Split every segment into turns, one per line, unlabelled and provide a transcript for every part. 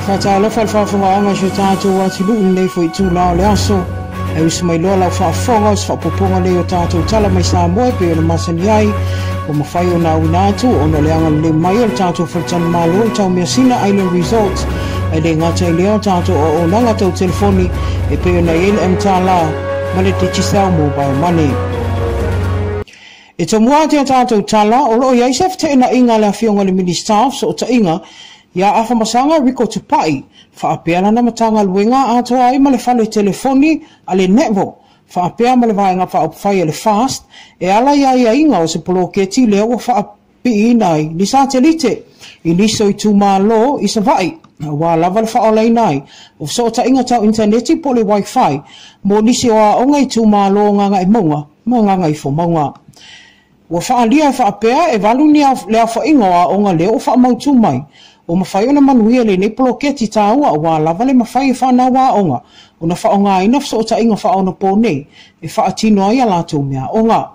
Fatala falfafonga nga tatou atu lu nei foi tu la le aso e usi mai lola fafonga fa poponga le tatou tala mai Samoa pe na masani ai o mafai ona winatu ona le anga le mai o tatou faltan malo tau Minisita Island Resort e le ngata le tatou o nanga tau telefoni e pe na NETVO male te chisau mobile money e tamua te tatou tala o lo ia se feteenaiga le afionga le Minisita so ta inga ya afa masanga riko tupai fa apea na matanga luenga ato ai male fale telefoni ale NETVO fa apea male vaenga fa opfai le fast e ala ia inga o se poloketi le o fa api nai ni satellite iniso i tumalo i sa vai wa lava fa online nai o so ta inga tau interneti po le wifi mo nisi o onga i tumalo nga i monga i fo monga wa fa alia fa apea e valunia le fa inga onga le o fa mautu mai o mafai ona manuia le nei poloketi tāua wa lava le mafai whanau wa onga o na whaonga ina so ta inga whaona po nei e whaatino ai a lātou mea onga.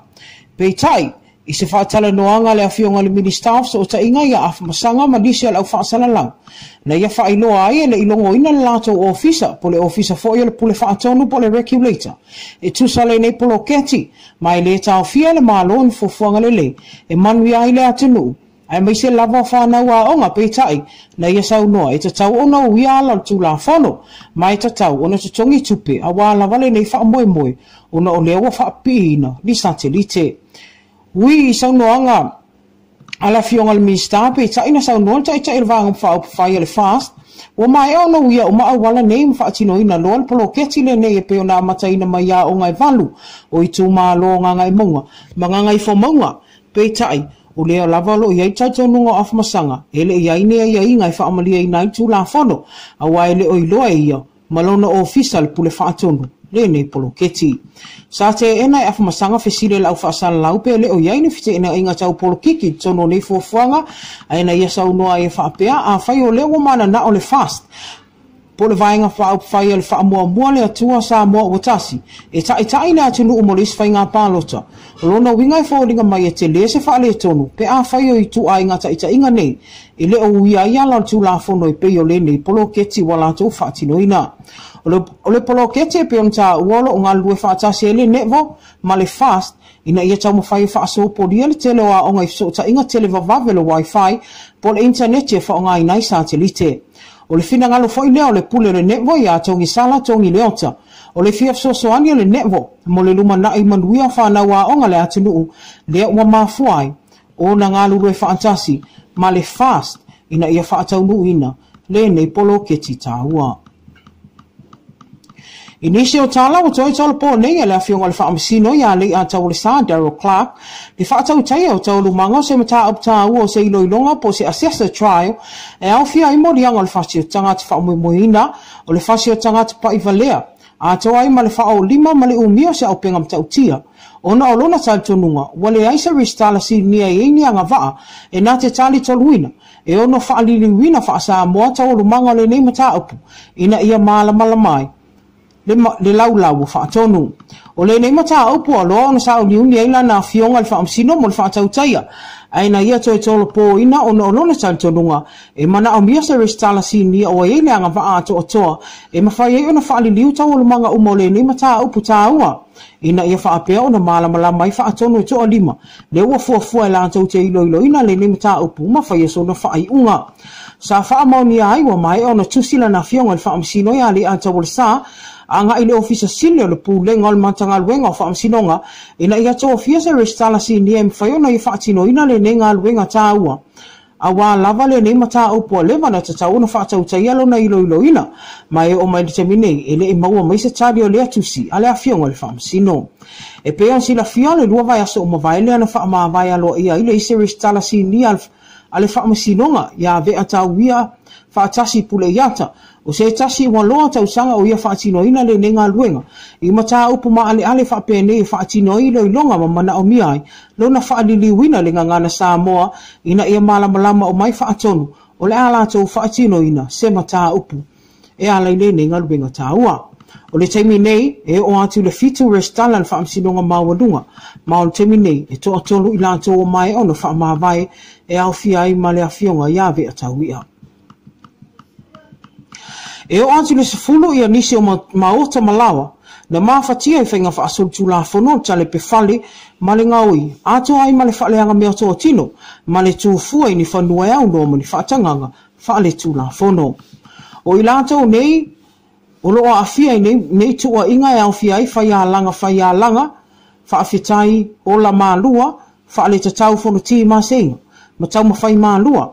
Peitai, i se whaatala noanga le awhionga le Minisita so ta inga ia afa masanga manisia lau whaasalalau. Na ia whailoa ai e le ilongo ina le lātou ofisa po le ofisa fo ia le pule whaatonu po le regulator. E tusale nei poloketi mai le tau fia le malo ni fofuanga le e manuia ai le atinu. Ai mai se lava whanau a onga peitai na ia sau noa e tatau ona uia ala tu la whano mai tatau ona tutongi tupe a wā lavale nei wha moe moe ona o lewa wha pina ni satellite. Ui i sau noanga ala fionga le Minisita peitai na sau noa tai le vanga wha upawhai le fast o mai ona uia o maa wala nei mwha atino ina loa le poloketi le nei e peo na mataina mai a o ngai valu o i tu maa loa ngai monga mga ngai fo monga peitai o leo lava lo iai tau nunga of masanga ele iai nea iai ngai whaamalia i nai tu la whono a wai le oiloa ia malona official pule whaatonu le nei poloketi sa te ena e afa masanga fesile lau whaasala lau pe le o iai ni fite ina inga tau polokiki tono nei fuafuanga aina ia sau noa e whaapea a whai o leo mana na o le fast po le vaenga whaupwhai le whaamua le atua Samoa o tasi e tai na atunu umolis whai ngā pālota o lona wingai whauringa mai e te le se whaale tonu pe a whai o i tu ai ngata inga nei e le o uia ia lau tu la whono i peo le nei poloketi wala tau whaatino ina o le poloketi e peo nta uolo o ngā lue whaatasi e le NETVO ma le fast ina ia tau mawhai whaaso podia le tele o a onga i fsota inga tele vavave le wifi po le interneti e whaonga i nai satellite. O le fina ngalo foi leo le pule le NETVO ia tongi sala tongi leota. O le fia fsosoani le NETVO mo le luma na i manuia whanau a onga le atinu le ua mafuai o na ngalu rue whaantasi ma le fast ina ia whaataunu ina le nei poloketi tāua. Inisi o tala o toi tala po nei e le awhionga le whaamasino ia le a tau le sa Daryl Clark le whaatau taia o tau lumanga o se mata up tāua o se iloilonga po se assessor trial e au fia i morianga o le whasio tangata whaamuimoina o le whasio tangata paivalea a tau ai ma le whaao lima ma le umio se au penga mtau tia ona o lona tali tonunga wale aisa SAMOATV nia e ni anga vaa e na te tali toluina e ono whaalili wina wha Samoa tau lumanga le nei mata upu ina ia maala mai le laulau o whaatonu. O le nei mata upu a loa ona sao niuni eila na fionga le whaamsino mo le whaatau taia. Aina ia toi tolo po ina ona olona tali tonunga e mana o mia se SAMOATV nia o eile anga vaa ato atoa e mawhai e ona whaaliliu tau o lumanga umo le nei mata upu tāua. Ina ia whaapea ona maala mai whaatonu e toa lima. Le ua fuafua e la tau te ilo ina le nei mata upu mawhai e so na whaai unga. Sa whaamauni ai wa mai ona tusila na fionga le whaamsino ia le atau le sa anga ile ofisa sile o le pulenga o le matanga luenga o whaamsinonga ina ia tō fia se SAMOATV ni e mwhaiona i whaatino ina le nenga luenga tāua. A wā lava le nei mata upua lewa na tatau na whaatau taialo na ilo ina mai o mai determine ele e maua mai se tari o le atusi a le awhionga le whaamsino. E pea sila fia le lua vai aso o mawai lea na whaama vai alo ia ile i se SAMOATV ni a le whaamasinonga ia vea tau ia whaatasi pule iata o se tasi wa loa tau sanga o ia whaatino ina le nenga luenga i mata upu ma ale whaapene i whaatino ilo i longa ma mana o miai lona whaalili wina le ngangana Samoa ina ia malama o mai whaatonu o le ala tau whaatino ina se mata upu e ala i le nenga luenga tāua. O le taimi nei e o atu le fitu restala le whaamsinonga mawadunga ma o le taimi nei e toa tolu i lato o mai o na whaamawai e au fia i ma le awhionga ia vea tau ia. E o atu le sefulu ia nisi o maota malawa, na mafatia I whainga whaasolu tulafono tale pe fale ma le ngaui. Ato ai ma le whaaleanga mea toa tino, ma le tūfua I ni whanua au no ma ni whaatanganga whaale tulafono. O I lātou nei, o loa awhia nei tua inga e awhia I whaialanga, whaawhitai o la mālua, whaale tatau whono tii māsenga, ma tau ma whai mālua.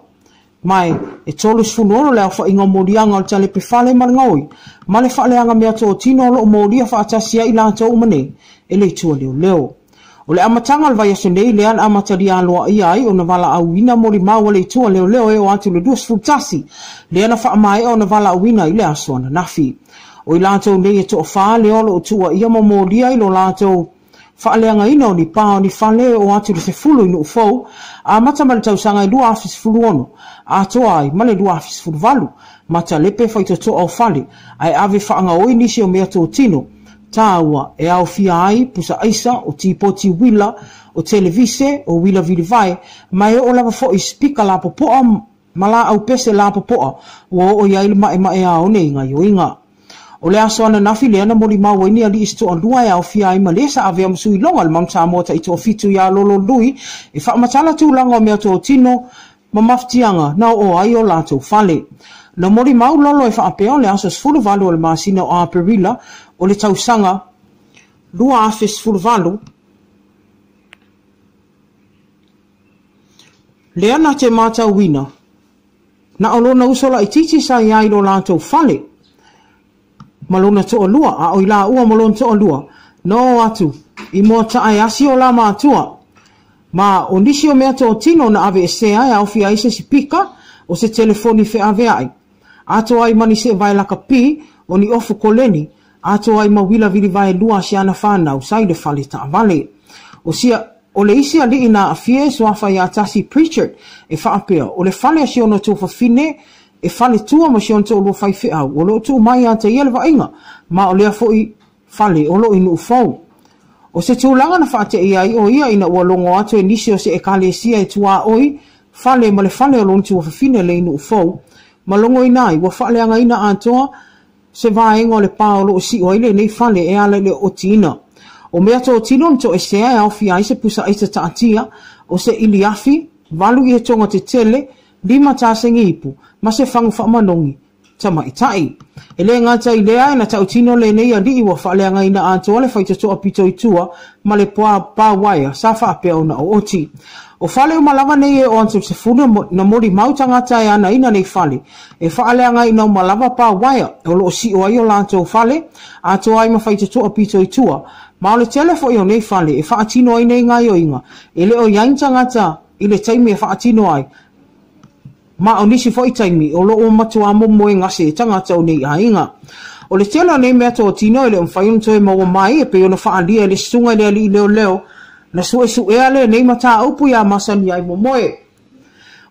Mai, e tolu sfunono leo wha inga morianga o tale pe whale marangoi. Ma le whaaleanga mea tō tino lo o moria whaatasia I lātou umane, e le tua leo. O le amatanga al vai aso nei lean amatari aloa ai o na wala auina mori maua le tua leo e o atu le duas fultasi. Leana whaamae o na wala auina I le aso ana nafi. O I lātou nei e tō wha leo lo o tua ia mo moria I lo lātou whaaleanga ina o ni pā o ni whale o atu le fefulu inu ufou, a mata ma le tausanga I lua afis fulu ono, a toa ai ma le lua afis fulu valu, mata lepe whaito toa o whale, ai ave whaanga oi nisi o mea tō tino, tāua e au fia ai, pusa aisa, o tipoti wila, o televise, o wila vilivai, mai o lava fo I spika la popoa, mala au pese la popoa, o iai mae a o nei ngai o inga. O le aso ana nafi le ana moli maua ini ali isto o lua e au fia ai malesa ave am sui longa le mam Samoa I to fitu ya lolo lui e wha matala tu langa o mea tō tino ma maftianga na o ai o lato fale. Na moli mau lolo e wha apea o le aso sfulu valu o le masina o aperila o le tausanga lua afe sfulu valu le ana te mata wina na o lona usola I titi sa iai lo lato fale. Malona to lua a o ila ua malona to lua no atu I mo tae asi o la matua ma o nisi o mea to tino na ave se ai au fia se sipika o se telefoni fe ave ai ato ai mani se vai la kapi o ni ofu koleni ato ai mawila vili vai lua si ana whana o sai le fale ta vale o sia o le isi ali ina afie so afa ya tasi preacher e whaapea o le fale asi ono to fine e fale tua ma si on te olo fai fea o lo tu mai anta i elva inga ma o lea foi fale o lo inu ufau o se tūlanga na whaate ai o ia ina ua longo atu e nisi o se e kalesia e tua oi fale ma le fale o lo tu whafine le inu ufau ma longo inai ua fale anga ina antoa se vaenga o le paolo o si o ile nei fale e ala le o tina o mea to tino to e sea e au fia i se pusa i se taatia o se iliafi valu i he tonga te tele lima tāsengi ipu, ma se whangu whamanongi, tama I tai. E le ngata I lea na tau tino le nei a li iwa whaaleanga ina antoa le whaita toa pito I tua, ma le pā waia, sa whaapea o na o oti. O whale o malawa nei e o antu se funa na mori mautangata e ana ina nei whale, e whaaleanga ina o malawa pā waia, o lo si o ai o lanto whale, atoa ai ma whaita toa pito I tua, ma o le telefo I o nei whale, e whaatino ai nei ngai o inga, e le o yaintangata I le taimi e whaatino ai, ma o nisi fo I taimi o lo o matua momo e ngase tangata o nei ainga. O le tela nei mea tō tino ele mwhaiun toi maua mai e pe o na whaalia le sunga le ali leo na sue le nei mata upu ya masani ai momoe.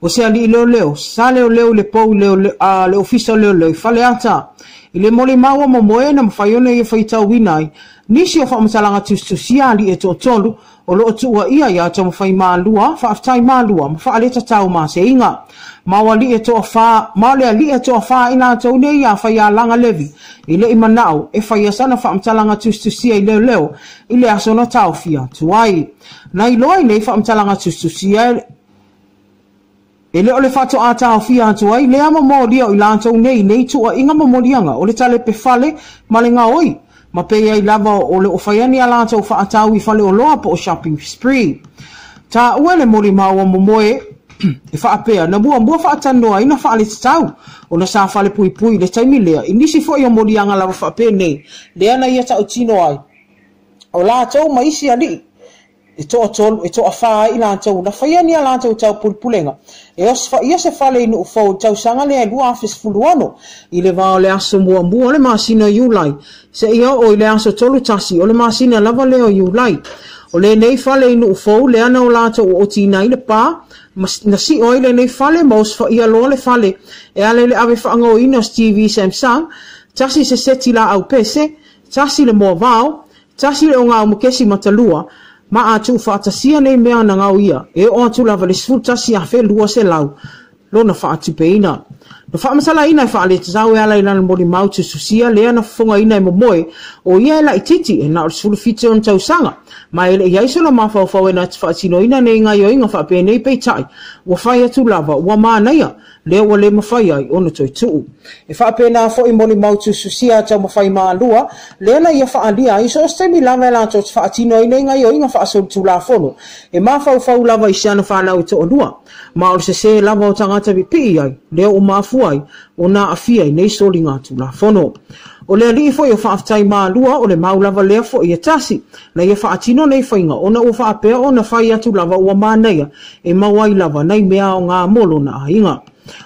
O se ali leo sa leo le pou le ofisa leo fale ata. I le mole maua momoe na mwhaiune e whaitau winai nisi o whamatalanga tustusia ali e tō tolu o lo tua ia ta mwhai maalua whaaftai maalua mwhaaleta tau ma se inga. Mawali e to fa male ali e to fa ina to nei ya fa ya langa levi ile imanao e fa ya sana fa mtalanga tustusia ile leo ile asona taufia tuai na iloi nei fa mtalanga tustusia ile ole fa to ataufia tuai le ama modia ila to nei to inga momodianga ole tale pe fale malenga oi ma pe ya lava ole o fa yani ala to fa atawi fale o loa po shopping spree ta wele moli mawa momoe e whaapea, na mua whaatanoa, ina whaale tau, o na sa whaale pui le taimi lea, i nisi fo ia morianga lawa whaapea nei, lea na ia tau tino ai, o la tau maisi ali, e toa tolu, e toa whaa i la tau, na whaiani a la tau tau pulpulenga, e os ia se whaale inu ufau, tau sanga lea lua afis fuluano, i le vao le aso mua le masina iulai, se ia o i le aso tolu tasi, o le masina lava leo iulai, o le nei whaale inu ufau, lea na o la tau o tina i le pā, na si oile nei fale mos fa ia lo le fale e ale le ave fango ina TV Samsung tasi se seti la au pese tasi le mo vao tasi le nga mo kesi matalua ma atu fa tasia nei mea na ngau ia e o atu la vale sfu tasi a fe lua se lau lo na fa atu peina Na whaamasala ina i whaale te zau e ala ina mori mau te susia lea na whonga ina i momoe o ia la i titi e na o sulu fite on tausanga. Ma ele i aiso na mawhau e na te whaatino ina ne inga yo inga whaapene pei tai. Ua whai atu lava, ua mānaia, lea ua le mawhai ai ona toi tuu. E whaapena fo i mori mau te susia tau mawhai maa lua, lea na ia whaalia iso o stemi lava e la tau te whaatino ina inga yo inga whaasolu tu la fono. E mawhau lava i siana whanau i to onua. Ma o se lava o tangata vi pi ai, lea o mafuai, o na afia i nei soli ngā tu la fono. O lea li fo i o whaafitai maa lua, o le maulava lea fo i tasi, na ia whaatino nei whainga, o na o whaapea o na whai atu lava ua māneia, e mawai lava nei mea o ngā molo na ainga.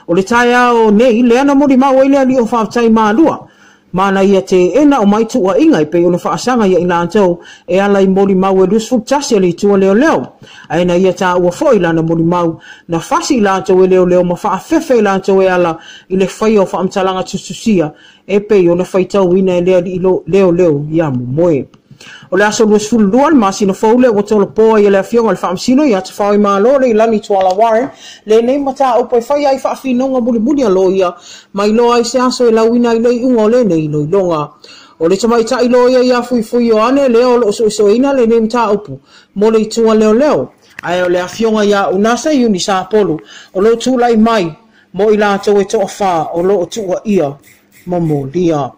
O le taia o nei, lea na mori mau i lea li o whaafitai maa lua, mana ia te ena o mai tua inga i pe o na whaasanga ia ina antau e ala i mori mau e lusfu tasi ali tua leo leo. Aina ia ta ua fo ila na mori mau na fasi ila antau e leo leo ma whaafefe ila antau e ala i le whai o whaamtalanga tususia e pe o na whaitau ina e lea li leo leo ia moe. O le aso luas fulu luan, masina faule, o tolo poa i le afionga le whaamsino, i ata whai maa lo, le ilani tuala Warren, le nei mata o poi whai ai whaafinonga muli a lo ia, mai lo ai se aso e lauina i lei unga o le nei lo ilonga. O le tamai ta ilo ia fui o ane, leo lo so ina le nei mta upu, mo le itua leo. Ai o le afionga ia unasa i uni sa polu, o lo tūlai mai, mo i la tau e toa wha, o lo o tua ia, mo lia.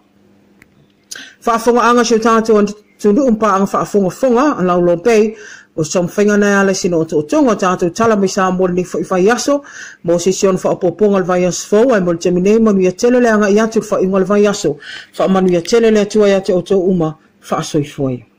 Whaafonga anga sio tātou tunu umpa ang whaafonga ang laulo pei o som whainga na ala sino o tonga tātou tala mai sa mōre ni whai aso mo se sion whaapoponga le vai aso fau ai mōre temine manu ia telele anga i atu whainga le vai aso whaamanu ia telele atua ia te o tō uma whaasoi fwoi.